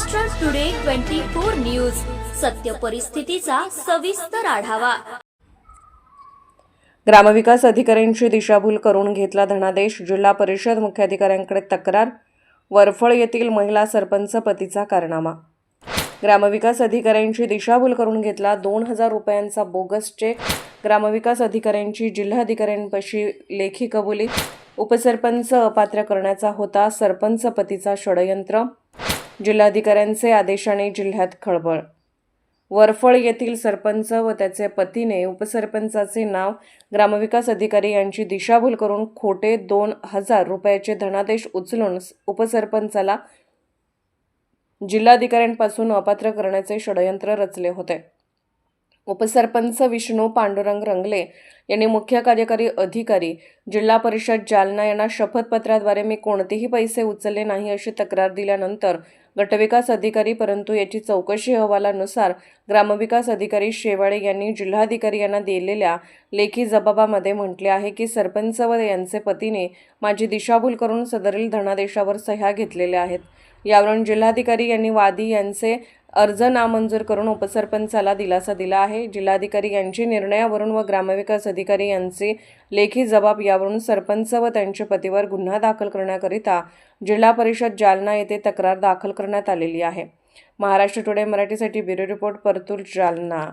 Maharashtra today 24 news, सत्य परिस्थितीचा सविस्तर आढावा। ग्रामविकास अधिकाऱ्यांची दिशाभूल करून घेतला धनादेश, जिल्हा परिषद मुख्याधिकाऱ्यांकडे तक्रार। वरफळ येथील महिला सरपंच पतीचा कारनामा। ग्रामविकास अधिकाऱ्यांची दिशाभूल करून घेतला 2000 रुपयांचा बोगस चेक। ग्रामविकास अधिकाऱ्यांची जिल्हाधिकाऱ्यांपाशी लेखी कबुली। उपसरपंच अपात्र करण्याचा होता सरपंच पतीचा षडयंत्र। जिल्हाधिकाऱ्यांचे आदेशाने जिल्ह्यात खळबळ। वरफळ येथील सरपंच व त्याचे पतीने उपसरपंचाचे नाव ग्रामविकास अधिकारी यांची दिशाभूल करून खोटे 2000 रुपयाचे धनादेश उचलून उपसरपंचाला जिल्हाधिकाऱ्यांपासून अपात्र करण्याचे षडयंत्र रचले होते। उपसरपंच विष्णू पांडुरंग रंगले यांनी मुख्य कार्यकारी अधिकारी जिल्हा परिषद जालना यांना शपथपत्राद्वारे मी कोणतेही पैसे उचलले नाही अशी तक्रार दिल्यानंतर गटविकास अधिकारी परंतु याची चौकशी अहवालानुसार ग्रामविकास अधिकारी शेवाळे यांनी जिल्हाधिकारी यांना दिलेल्या लेखी जबाबामध्ये म्हटले आहे की सरपंच व यांचे पतीने माझी दिशाभूल करून सदरील धनादेशावर सह्या घेतलेल्या आहेत। यावरून जिल्हाधिकारी यांनी वादी यांचे अर्ज नामंजूर करून उपसरपंचाला दिलासा दिला आहे। जिल्हाधिकारी यांच्या निर्णयावरून व ग्रामविकास अधिकारी यांचे लेखी जबाब यावरून सरपंच व त्यांच्या पतीवर गुन्हा दाखल करण्याकरिता जिल्हा परिषद जालना येथे तक्रार दाखल करण्यात आलेली आहे। महाराष्ट्र टुडे मराठीसाठी ब्युरो रिपोर्ट, परतूर, जालना।